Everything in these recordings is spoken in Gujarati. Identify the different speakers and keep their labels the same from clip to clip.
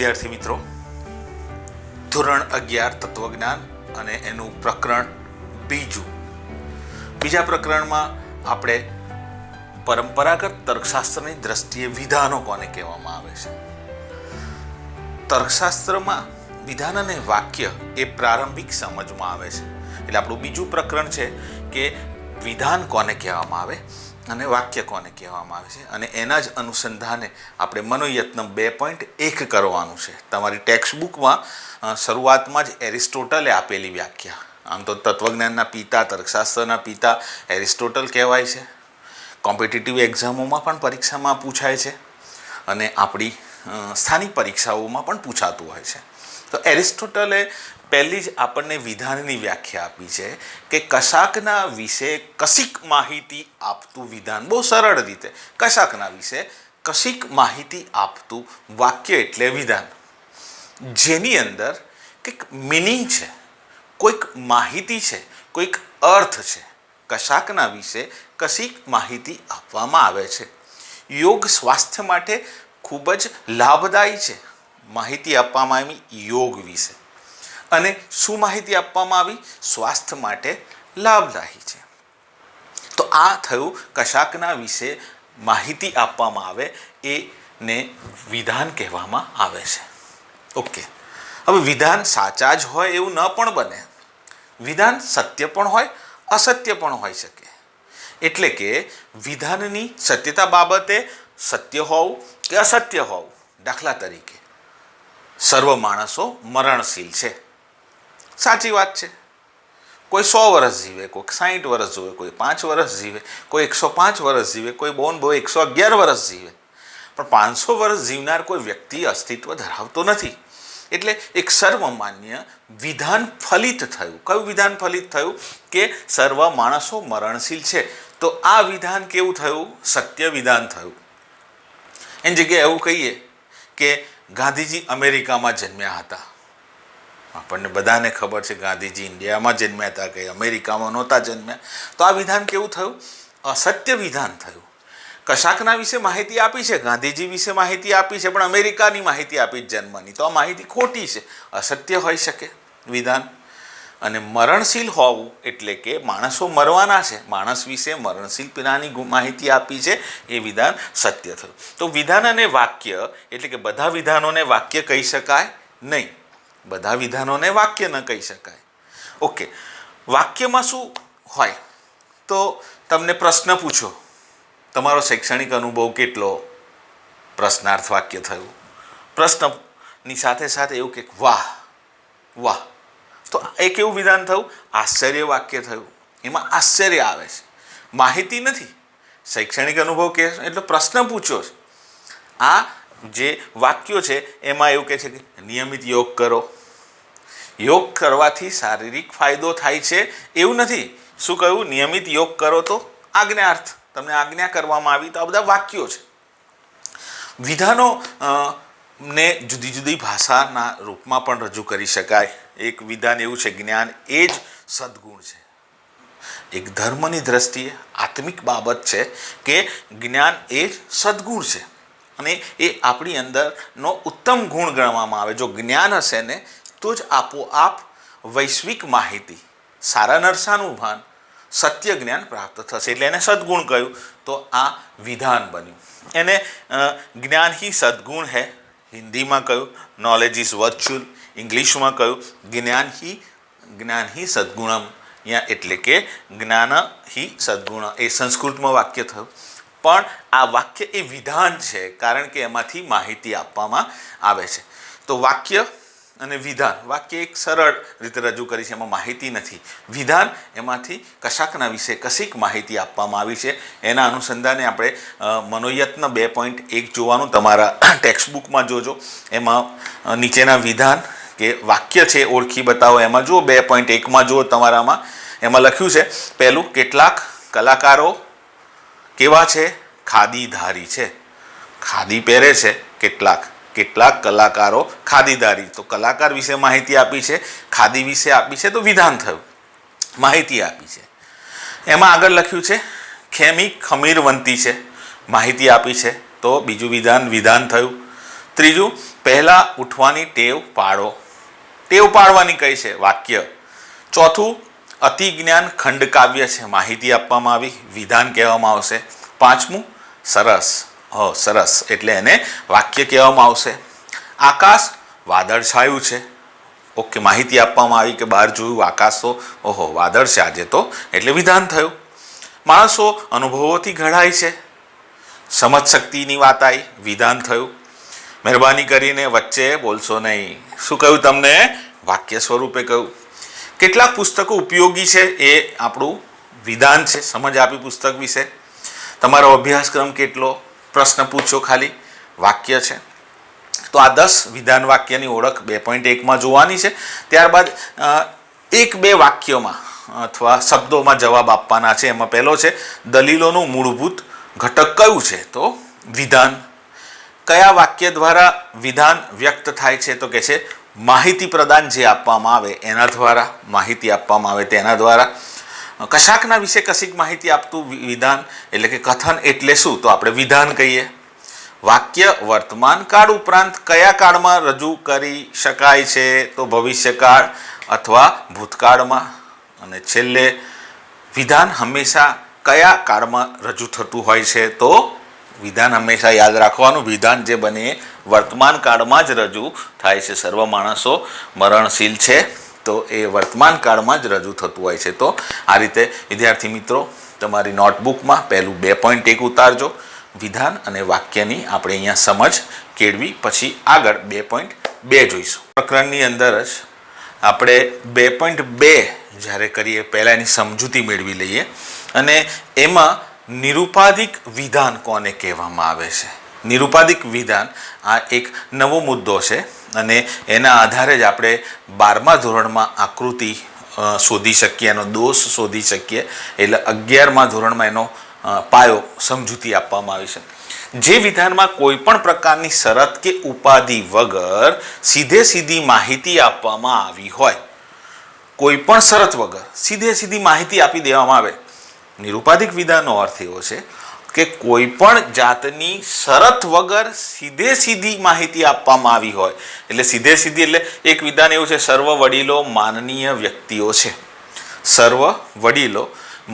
Speaker 1: વિદ્યાર્થી મિત્રો, ધોરણ 11 તત્વજ્ઞાન અને એનું પ્રકરણ બીજા પ્રકરણમાં આપણે પરંપરાગત તર્કશાસ્ત્રની દ્રષ્ટિએ વિધાનો કોને કહેવામાં આવે છે. તર્કશાસ્ત્રમાં વિધાન અને વાક્ય એ પ્રારંભિક સમજમાં આવે છે. એટલે આપણું બીજું પ્રકરણ છે કે વિધાન કોને કહેવામાં આવે અને વાક્ય કોને કહેવામાં આવે છે, અને એના જ અનુસંધાને આપણે મનોયત્ન 2.1 કરવાનું છે. તમારી ટેક્સ્ટબુકમાં શરૂઆતમાં જ એરિસ્ટોટલે આપેલી વ્યાખ્યા, આમ તો તત્વજ્ઞાનના પિતા, તર્કશાસ્ત્રના પિતા એરિસ્ટોટલ કહેવાય છે. કોમ્પિટિટિવ એક્ઝામોમાં પણ પરીક્ષામાં પૂછાય છે અને આપણી સ્થાનિક પરીક્ષાઓમાં પણ પૂછાતું હોય છે. તો એરિસ્ટોટલે પહેલી જ આપણને વિધાનની વ્યાખ્યા આપી છે કે કશાકના વિશે કશીક માહિતી આપતું વિધાન. બહુ સરળ રીતે કશાકના વિશે કશીક માહિતી આપતું વાક્ય એટલે વિધાન, જેની અંદર કંઈક મિનિંગ છે, કોઈક માહિતી છે, કોઈક અર્થ છે. કશાકના વિશે કશીક માહિતી આપવામાં આવે છે. યોગ સ્વાસ્થ્ય માટે ખૂબ જ લાભદાયી છે. માહિતી આપવામાં આવી યોગ વિશે, અને શું માહિતી આપવામાં આવી? સ્વાસ્થ્ય માટે લાભદાયી છે. તો આ થયું કશાકના વિશે માહિતી આપવામાં આવે એને વિધાન કહેવામાં આવે છે. ઓકે, હવે વિધાન સાચા જ હોય એવું ન પણ બને. વિધાન સત્ય પણ હોય, અસત્ય પણ હોઈ શકે. એટલે કે વિધાનની સત્યતા બાબતે સત્ય હોવું કે અસત્ય હોવું. દાખલા તરીકે સર્વ માણસો મરણશીલ છે, સાચી વાત છે. કોઈ 100 વર્ષ જીવે, કોઈ 60 વર્ષ જીવે, કોઈ 5 વર્ષ જીવે, કોઈ 105 વર્ષ જીવે, કોઈ બોન 111 વર્ષ જીવે, પણ 500 વર્ષ જીવનાર કોઈ વ્યક્તિ અસ્તિત્વ ધરાવતો નથી. એટલે એક સર્વમાન્ય વિધાન ફલિત થયું. કયું વિધાન ફલિત થયું? કે સર્વ માણસો મરણશીલ છે. તો આ વિધાન કેવું થયું? સત્ય વિધાન થયું. એની જગ્યાએ એવું કહીએ કે ગાંધીજી અમેરિકામાં જન્મ્યા હતા. આપણને બધાને ખબર છે ગાંધીજી ઇન્ડિયામાં જન્મ્યા હતા કે અમેરિકામાં નહોતા જન્મ્યા. તો આ વિધાન કેવું થયું? અસત્ય વિધાન થયું. કશાકના વિશે માહિતી આપી છે, ગાંધીજી વિશે માહિતી આપી છે, પણ અમેરિકાની માહિતી આપી જન્મની, તો આ માહિતી ખોટી છે, અસત્ય હોઈ શકે વિધાન. અને મરણશીલ હોવું એટલે કે માણસો મરવાના છે, માણસ વિશે મરણશીલ પીણાની માહિતી આપી છે, એ વિધાન સત્ય થયું. તો વિધાન અને વાક્ય એટલે કે બધા વિધાનોને વાક્ય કહી શકાય નહીં, બધા વિધાનોને વાક્ય ન કહી શકાય. ઓકે, વાક્યમાં શું હોય? તો તમને પ્રશ્ન પૂછો, તમારો શૈક્ષણિક અનુભવ કેટલો? પ્રશ્નાર્થ વાક્ય થયું. પ્રશ્નની સાથે સાથે એવું કે વાહ વાહ, તો એ કેવું વિધાન થયું? આશ્ચર્ય વાક્ય થયું. એમાં આશ્ચર્ય આવે છે, માહિતી નથી. શૈક્ષણિક અનુભવ કે એટલે પ્રશ્ન પૂછ્યો છે. આ જે વાક્યો છે એમાં એવું કહે છે કે નિયમિત યોગ કરો. યોગ કરવાથી શારીરિક ફાયદો થાય છે એવું નથી. શું કહ્યું? નિયમિત યોગ કરો તો આજ્ઞાર્થ, તમને આજ્ઞા કરવામાં આવી. તો આ બધા વાક્યો છે. વિધાનો ને જુદી જુદી ભાષાના રૂપમાં પણ રજૂ કરી શકાય. એક વિધાન એવું છે, જ્ઞાન એ જ સદ્ગુણ છે. એક ધર્મની દ્રષ્ટિએ આત્મિક બાબત છે કે જ્ઞાન એ જ સદ્ગુણ છે, અને એ આપણી અંદરનો ઉત્તમ ગુણ ગણવામાં આવે. જો જ્ઞાન હશે ને તો જ આપોઆપ વૈશ્વિક માહિતી, સારા નરસાનું ભાન, સત્ય જ્ઞાન પ્રાપ્ત થશે. એટલે એને સદ્ગુણ કહ્યું. તો આ વિધાન બન્યું. એને જ્ઞાન ही સદ્ગુણ है હિન્દીમાં કહ્યું, નોલેજ ઇઝ વર્ચ્યુઅલ. ઇંગ્લિશમાં કહ્યું જ્ઞાન ही સદ્ગુણમ. એટલે કે જ્ઞાન ही સદ્ગુણ, એ સંસ્કૃતમાં વાક્ય થયું. પણ આ વાક્ય એ વિધાન છે, કારણ કે એમાંથી માહિતી આપવામાં આવે છે. તો વાક્ય અને વિધાન, વાક્ય એક સરળ રીતે રજૂ કરી છે, એમાં માહિતી નથી. વિધાન એમાંથી કશાકના વિશે કશીક માહિતી આપવામાં આવી છે. એના અનુસંધાને આપણે મનોયત્ન 2.1 જોવાનું તમારા ટેક્સ્ટબુકમાં જોજો. એમાં નીચેના વિધાન કે વાક્ય છે ઓળખી બતાવો. એમાં જુઓ 2.1માં જુઓ તમારામાં, એમાં લખ્યું છે પહેલું, કેટલાક કલાકારો કેવા છે? ખાદીધારી છે, ખાદી પહેરે છે. કેટલાક કલાકારો ખાદીધારી. તો કલાકાર વિશે માહિતી આપી છે, ખાદી વિશે આપી છે, તો વિધાન થયું, માહિતી આપી છે. એમાં આગળ લખ્યું છે ખેમી ખમીરવંતી છે, માહિતી આપી છે, તો બીજું વિધાન થયું. ત્રીજું, પહેલા ઉઠવાની ટેવ પાડો. ટેવ પાડવાની કઈ છે? વાક્ય. ચોથું, અતિ જ્ઞાન ખંડકાવ્ય છે, માહિતી આપવામાં આવી, વિધાન કહેવામાં આવશે. પાંચમું, સરસ. સરસ એટલે એને વાક્ય કહેવામાં આવશે. આકાશ વાદળછાયું છે. ઓકે, માહિતી આપવામાં આવી કે બહાર જોયું આકાશ તો વાદળ છે આજે તો, એટલે વિધાન થયું. માણસો અનુભવોથી ઘડાય છે. સમજ શક્તિની વાત આવી, વિધાન થયું. મહેરબાની કરીને વચ્ચે બોલશો નહીં. શું કહ્યું તમને? વાક્ય સ્વરૂપે કહ્યું. કેટલાક પુસ્તકો ઉપયોગી છે, એ આપણું વિધાન છે. સમજ આપી પુસ્તક વિશે. તમારો અભ્યાસક્રમ કેટલો? પ્રશ્ન પૂછો, ખાલી વાક્ય છે. તો આ 10 વિધાન વાક્યની ઓળખ 2.1માં જોવાની છે. ત્યારબાદ 1-2 વાક્યોમાં અથવા શબ્દોમાં જવાબ આપવાના છે. એમાં પહેલો છે, દલીલોનું મૂળભૂત ઘટક કયું છે? તો વિધાન. કયા વાક્ય દ્વારા વિધાન વ્યક્ત થાય છે? તો કે છે માહિતી પ્રદાન જે આપવામાં આવે એના દ્વારા, માહિતી આપવામાં આવે તેના દ્વારા. કશાકના વિશે કશીક માહિતી આપતું વિધાન એટલે કે કથન એટલે શું? તો આપણે વિધાન કહીએ. વાક્ય વર્તમાન કાળ ઉપરાંત કયા કાળમાં રજૂ કરી શકાય છે? તો ભવિષ્યકાળ અથવા ભૂતકાળમાં. અને છેલ્લે, વિધાન હંમેશા કયા કાળમાં રજૂ થતું હોય છે? તો વિધાન હંમેશા યાદ રાખવાનું, વિધાન જે બને વર્તમાન કાળમાં જ રજૂ થાય છે. સર્વ માણસો મરણશીલ છે, તો એ વર્તમાન કાળમાં જ રજૂ થતું હોય છે. તો આ રીતે વિદ્યાર્થી મિત્રો, તમારી નોટબુકમાં પહેલું 2.1 ઉતારજો. વિધાન અને વાક્યની આપણે અહીંયા સમજ કેળવી, પછી આગળ 2.2 જોઈશું. પ્રકરણની અંદર જ આપણે 2.2 જ્યારે કરીએ, પહેલાં એની સમજૂતી મેળવી લઈએ. અને એમાં નિરુપાધિક વિધાન કોને કહેવામાં આવે છે? નિરુપાધિક વિધાન આ એક નવો મુદ્દો છે અને એના આધારે જ આપણે 12મા ધોરણમાં આકૃતિ શોધી શકીએ, એનો દોષ શોધી શકીએ. એટલે 11મા ધોરણમાં એનો પાયો સમજૂતી આપવામાં આવી છે. જે વિધાનમાં કોઈ પણ પ્રકારની શરત કે ઉપાધિ વગર સીધી માહિતી આપવામાં આવી હોય, કોઈ પણ શરત વગર સીધી માહિતી આપી દેવામાં આવે. નિરુપાધિક વિધાનનો અર્થ એવો છે કે કોઈ પણ જાતની શરત વગર સીધી માહિતી આપવામાં આવી હોય. એટલે સીધી એટલે એક વિધાન એવું છે, સર્વ વડીલો માનનીય વ્યક્તિઓ છે. સર્વ વડીલો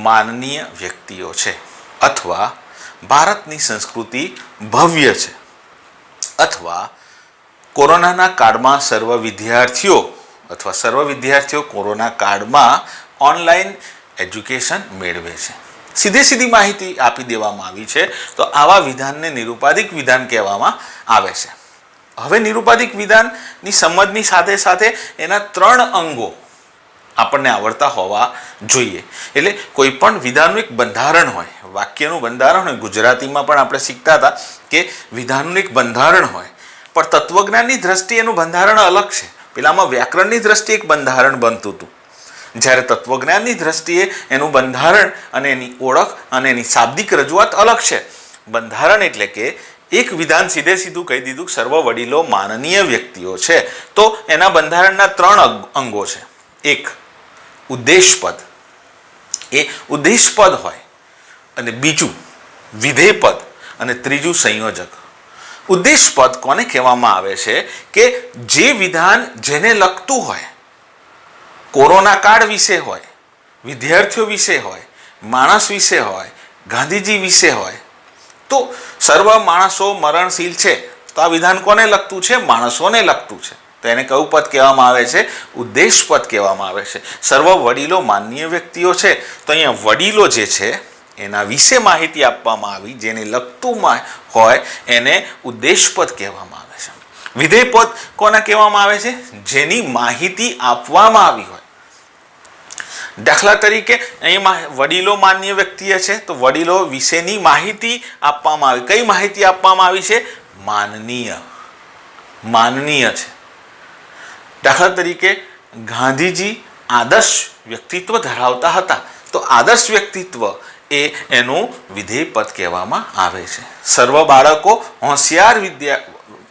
Speaker 1: માનનીય વ્યક્તિઓ છે, અથવા ભારતની સંસ્કૃતિ ભવ્ય છે, અથવા કોરોનાના કાળમાં સર્વ વિદ્યાર્થીઓ કોરોના કાળમાં ઓનલાઈન એજ્યુકેશન મેળવે છે. સીધી માહિતી આપી દેવામાં આવી છે. તો આવા વિધાનને નિરુપાધિક વિધાન કહેવામાં આવે છે. હવે નિરુપાધિક વિધાનની સમજની સાથે સાથે એના 3 અંગો આપણને આવડતા હોવા જોઈએ. એટલે કોઈ પણ વિધાનનું એક બંધારણ હોય, વાક્યનું બંધારણ હોય. ગુજરાતીમાં પણ આપણે શીખતા હતા કે વિધાનનું એક બંધારણ હોય, પણ તત્વજ્ઞાનની દ્રષ્ટિએ એનું બંધારણ અલગ છે. પેલામાં વ્યાકરણની દ્રષ્ટિએ એક બંધારણ બનતું હતું, જ્યારે તત્વજ્ઞાનની દ્રષ્ટિએ એનું બંધારણ અને એની ઓળખ અને એની શાબ્દિક રજૂઆત અલગ છે. બંધારણ એટલે કે એક વિધાન સીધું કહી દીધું, સર્વ વડીલો માનનીય વ્યક્તિઓ છે, તો એના બંધારણના 3 અંગો છે. એક ઉદ્દેશપદ, એ ઉદ્દેશપદ હોય, અને બીજું વિધેયપદ, અને ત્રીજું સંયોજક. ઉદ્દેશપદ કોને કહેવામાં આવે છે? કે જે વિધાન જેને લગતું હોય, કોરોના કાળ વિશે હોય, વિદ્યાર્થીઓ વિશે હોય, માણસ વિશે હોય, ગાંધીજી વિશે હોય. તો સર્વ માણસો મરણશીલ છે, તો આ વિધાન કોને લગતું છે? માણસોને લગતું છે. તો એને કયું પદ કહેવામાં આવે છે? ઉદ્દેશ પદ કહેવામાં આવે છે. સર્વ વડીલો માનનીય વ્યક્તિઓ છે, તો અહીંયા વડીલો જે છે એના વિશે માહિતી આપવામાં આવી, જેને લગતું હોય એને ઉદ્દેશ પદ કહેવામાં આવે છે. વિધેય પદ કોને કહેવામાં આવે છે? જેની માહિતી આપવામાં આવી હોય. દાખલા તરીકે અહીંયા વડીલો માનનીય વ્યક્તિઓ છે, તો વડીલો વિશેની માહિતી આપવામાં આવી. કઈ માહિતી આપવામાં આવી છે? માનનીય છે. દાખલા તરીકે ગાંધીજી આદર્શ વ્યક્તિત્વ ધરાવતા હતા, તો આદર્શ વ્યક્તિત્વ એ એનું વિધેય પદ કહેવામાં આવે છે. સર્વ બાળકો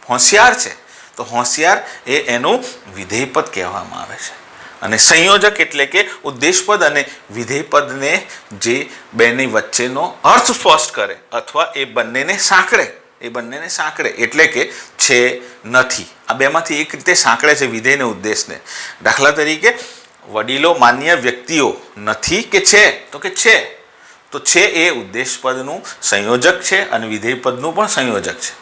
Speaker 1: હોશિયાર છે, તો હોશિયાર એ એનું વિધેય પદ કહેવામાં આવે છે. અને સંયોજક એટલે કે ઉદ્દેશપદ અને વિધેયપદને જે બેની વચ્ચેનો અર્થ સ્પષ્ટ કરે અથવા એ બંનેને સાંકળે, એ બંનેને સાંકળે એટલે કે છે નથી. આ બેમાંથી એક રીતે સાંકળે છે વિધેયને ઉદ્દેશને. દાખલા તરીકે વડીલો માન્ય વ્યક્તિઓ નથી કે છે, તો કે છે, તો છે એ ઉદ્દેશ પદનું સંયોજક છે અને વિધેય પદનું પણ સંયોજક છે.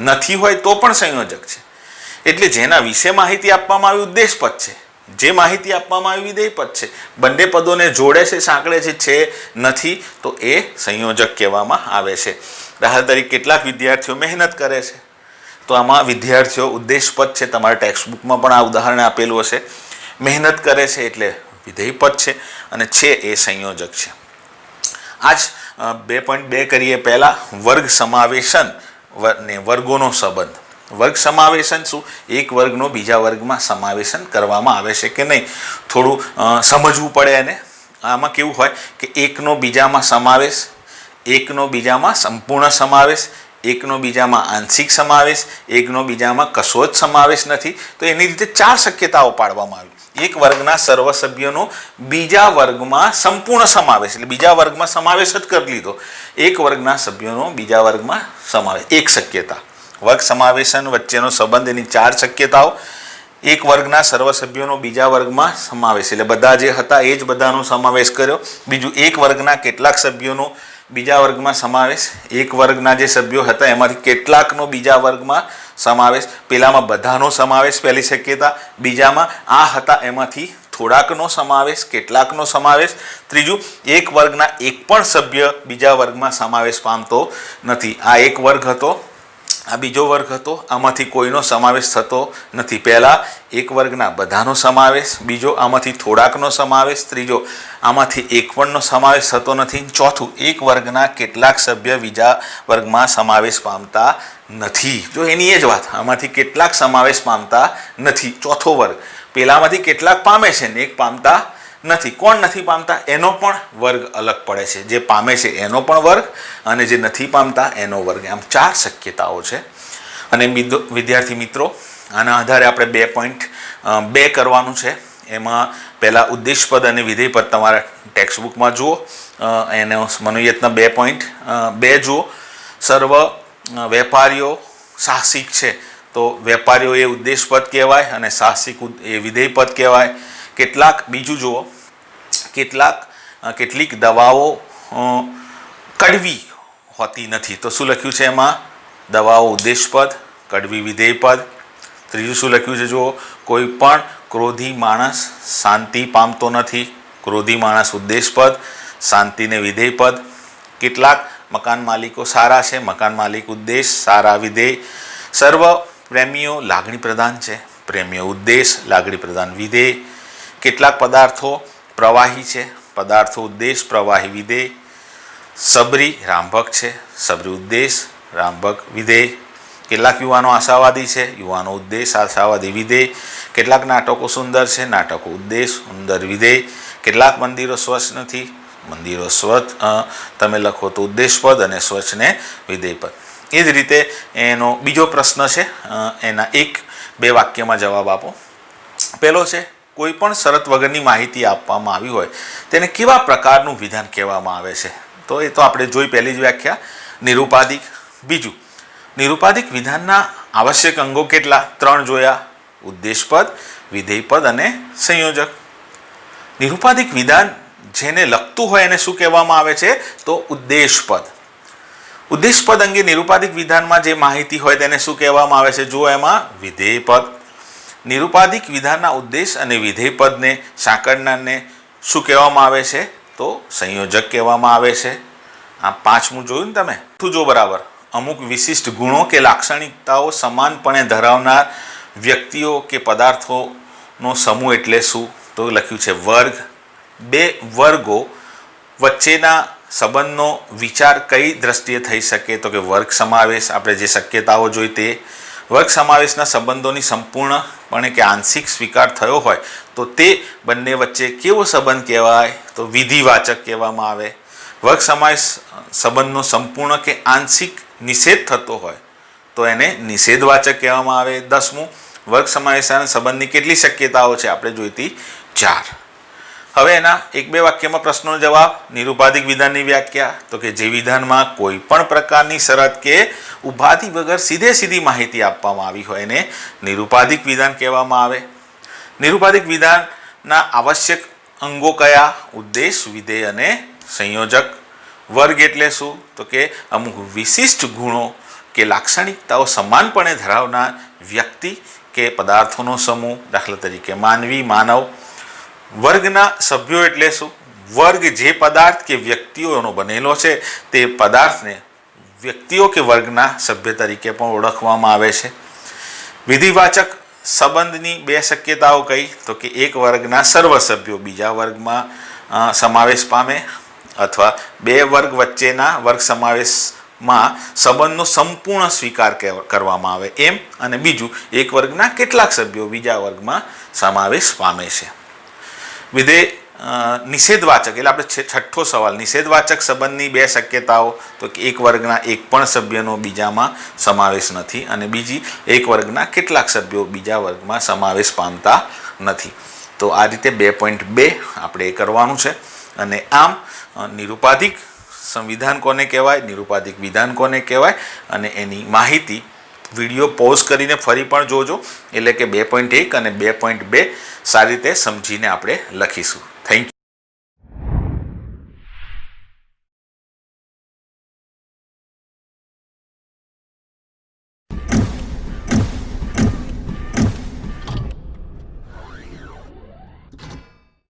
Speaker 1: નથી હોય તો પણ સંયોજક છે. એટલે જેના વિશે માહિતી આપવામાં આવી ઉદ્દેશ પદ છે, જે માહિતી આપવામાં આવી વિધેય પદ છે, બંને પદોને જોડે છે, સાંકળે છે નથી, તો એ સંયોજક કહેવામાં આવે છે. દાખલા તરીકે કેટલાક વિદ્યાર્થીઓ મહેનત કરે છે, તો આમાં વિદ્યાર્થીઓ ઉદ્દેશ પદ છે. તમારા ટેક્સ્ટબુકમાં પણ આ ઉદાહરણ આપેલું હશે. મહેનત કરે છે એટલે વિધેય પદ છે અને છે એ સંયોજક છે. આજ 2.2 કરીએ. પહેલા વર્ગ સમાવેશન ને વર્ગોનો સંબંધ. વર્ગ સમાવેશન શું? એક વર્ગનો બીજા વર્ગમાં સમાવેશન કરવામાં આવે છે કે નહીં, થોડું સમજવું પડે એને. આમાં કેવું હોય કે એકનો બીજામાં સમાવેશ, એકનો બીજામાં સંપૂર્ણ સમાવેશ, એકનો બીજામાં આંશિક સમાવેશ, એકનો બીજામાં કશો જ સમાવેશ નથી. તો એની રીતે 4 શક્યતાઓ પાડવામાં આવી. એક વર્ગના સર્વ સભ્યોનો બીજા વર્ગમાં સંપૂર્ણ સમાવેશ, એટલે બીજા વર્ગમાં સમાવેશ જ કરી લીધો. એક વર્ગના સભ્યોનો બીજા વર્ગમાં સમાવેશ, એક શક્યતા. વર્ગ સમાવેશન વચ્ચેનો સંબંધ, એની 4 શક્યતાઓ. એક વર્ગના સર્વ સભ્યોનો બીજા વર્ગમાં સમાવેશ, એટલે બધા જે હતા એ જ બધાનો સમાવેશ કર્યો. બીજું, એક વર્ગના કેટલાક સભ્યોનો બીજા વર્ગમાં સમાવેશ, એક વર્ગના જે સભ્યો હતા એમાંથી કેટલાકનો બીજા વર્ગમાં સમાવેશ. પેલામાં બધાનો સમાવેશ પહેલી શક્યતા, બીજામાં આ હતા એમાંથી થોડાકનો સમાવેશ, કેટલાકનો સમાવેશ. ત્રીજું, એક વર્ગના એક પણ સભ્ય બીજા વર્ગમાં સમાવેશ પામતો નથી. આ એક વર્ગ હતો, આ બીજો વર્ગ હતો, આમાંથી કોઈનો સમાવેશ થતો નથી. પહેલા એક વર્ગના બધાનો સમાવેશ, બીજો આમાંથી થોડાકનો સમાવેશ, ત્રીજો આમાંથી એક પણનો સમાવેશ થતો નથી, ચોથું એક વર્ગના કેટલાક સભ્ય બીજા વર્ગમાં સમાવેશ પામતા નથી. જો એની એ જ વાત, આમાંથી કેટલાક સમાવેશ પામતા નથી. ચોથો વર્ગ, પેલામાંથી કેટલાક પામે છે ને એક પામતા નથી. કોણ નથી પામતા? એનો પણ વર્ગ અલગ પડે છે. જે પામે છે એનો પણ વર્ગ અને જે નથી પામતા એનો વર્ગ. આમ 4 શક્યતાઓ છે. અને વિદ્યાર્થી મિત્રો, આના આધારે આપણે 2.2 કરવાનું છે. એમાં પહેલાં ઉદ્દેશપદ અને વિધેયપદ તમારા ટેક્સ્ટબુકમાં જુઓ. એનો મનોયત્ન 2.2 જુઓ. સર્વ વેપારીઓ સાહસિક છે, તો વેપારીઓ એ ઉદ્દેશપદ કહેવાય અને સાહસિક એ વિધેયપદ કહેવાય. બીજું જુઓ, કેટલીક દવાઓ કડવી હોતી નથી, તો શું લખ્યું છે એમાં? દવાઓ ઉદ્દેશપદ, કડવી વિધેયપદ. ત્રીજું શું લખ્યું છે જુઓ, કોઈ પણ ક્રોધી માણસ શાંતિ પામતો નથી, ક્રોધી માણસ ઉદ્દેશપદ, શાંતિને વિધેયપદ. કેટલાક મકાન માલિકો સારા છે, મકાન માલિક ઉદ્દેશ, સારા વિધેય. સર્વ પ્રેમીઓ લાગણી પ્રધાન છે, પ્રેમીઓ ઉદ્દેશ, લાગણી પ્રધાન વિધેય. કેટલાક પદાર્થો પ્રવાહી છે, પદાર્થો ઉદ્દેશ, પ્રવાહી વિધેય. સબરી રામભક્ત છે, સબરી ઉદ્દેશ, રામભક્ત વિધેય. કેટલાક યુવાનો આશાવાદી છે, યુવાનો ઉદ્દેશ, આશાવાદી વિધેય. કેટલાક નાટકો સુંદર છે, નાટકો ઉદ્દેશ, સુંદર વિધેય. કેટલાક મંદિરો સ્વચ્છ નથી, મંદિરો સ્વચ્છ તમે લખો તો ઉદ્દેશપદ અને સ્વચ્છને વિધેયપદ. એ જ રીતે એનો બીજો પ્રશ્ન છે, એના 1-2 વાક્યમાં જવાબ આપો. પહેલો છે, કોઈ પણ શરત વગરની માહિતી આપવામાં આવી હોય તેને કેવા પ્રકારનું વિધાન કહેવામાં આવે છે? તો એ તો આપણે જોઈ પહેલી જ વ્યાખ્યા, નિરુપાધિક. બીજું, નિરુપાધિક વિધાનના આવશ્યક અંગો કેટલા? 3 જોયા, ઉદ્દેશપદ, વિધેયપદ અને સંયોજક. નિરુપાધિક વિધાન જેને લગતું હોય એને શું કહેવામાં આવે છે? તો ઉદ્દેશપદ. ઉદ્દેશપદ અંગે નિરુપાધિક વિધાનમાં જે માહિતી હોય તેને શું કહેવામાં આવે છે? જુઓ એમાં વિધેયપદ. નિરુપાધિક વિધાનના ઉદ્દેશ અને વિધેયપદને સાંકળનારને શું કહેવામાં આવે છે? તો સંયોજક કહેવામાં આવે છે. આ 5મું જોયું ને તમે? જો બરાબર, અમુક વિશિષ્ટ ગુણો કે લાક્ષણિકતાઓ સમાનપણે ધરાવનાર વ્યક્તિઓ કે પદાર્થોનો સમૂહ એટલે શું? તો લખ્યું છે વર્ગ. 2 વર્ગો વચ્ચેના સંબંધનો વિચાર કઈ દ્રષ્ટિએ થઈ શકે? તો કે વર્ગ સમાવેશ. આપણે જે શક્યતાઓ જોઈ તે વર્ગ સમાવેશના સંબંધોની સંપૂર્ણપણે કે આંશિક સ્વીકાર થયો હોય તો તે બંને વચ્ચે કેવો સંબંધ કહેવાય? તો વિધિવાચક કહેવામાં આવે. વર્ગ સમાવેશ સંબંધનો સંપૂર્ણ કે આંશિક નિષેધ થતો હોય તો એને નિષેધવાચક કહેવામાં આવે. 10મું, વર્ગ સમાવેશના સંબંધની કેટલી શક્યતાઓ છે? આપણે જોઈતી 4. હવે એના એક બે વાક્યમાં પ્રશ્નોનો જવાબ. નિરુપાધિક વિધાનની વ્યાખ્યા તો કે જે વિધાનમાં કોઈ પણ પ્રકારની શરત કે ઉપાધિ વગર સીધી માહિતી આપવામાં આવી હોય એને નિરુપાધિક વિધાન કહેવામાં આવે. નિરુપાધિક વિધાનના આવશ્યક અંગો કયા? ઉદ્દેશ, વિધેય અને સંયોજક. વર્ગ એટલે શું? તો કે અમુક વિશિષ્ટ ગુણો કે લાક્ષણિકતાઓ સમાનપણે ધરાવનાર વ્યક્તિ કે પદાર્થોનો સમૂહ, દાખલા તરીકે માનવી, માનવ. વર્ગના સભ્યો એટલે શું? વર્ગ જે પદાર્થ કે વ્યક્તિઓનો બનેલો છે તે પદાર્થને વ્યક્તિઓ કે વર્ગના સભ્ય તરીકે પણ ઓળખવામાં આવે છે. વિધિવાચક સંબંધની બે શક્યતાઓ કઈ? તો કે એક વર્ગના સર્વ સભ્યો બીજા વર્ગમાં સમાવેશ પામે, અથવા બે વર્ગ વચ્ચેના વર્ગ સમાવેશમાં સંબંધનો સંપૂર્ણ સ્વીકાર કરવામાં આવે એમ, અને બીજું એક વર્ગના કેટલાક સભ્યો બીજા વર્ગમાં સમાવેશ પામે છે. નિષેધવાચક એટલે આપણે છઠ્ઠો સવાલ, નિષેધવાચક સંબંધની બે શક્યતાઓ તો કે એક વર્ગના એક પણ સભ્યનો બીજામાં સમાવેશ નથી, અને બીજી એક વર્ગના કેટલાક સભ્યો બીજા વર્ગમાં સમાવેશ પામતા નથી. તો આ રીતે 2.2 આપણે કરવાનું છે. અને આમ નિરુપાધિક સંવિધાન કોને કહેવાય, નિરુપાધિક વિધાન કોને કહેવાય, અને એની માહિતી વિડીયો પોઝ કરીને ફરી પણ જોજો, એટલે કે 2.1 અને 2.2 સારી રીતે સમજીને આપણે લખીશું. Thank you.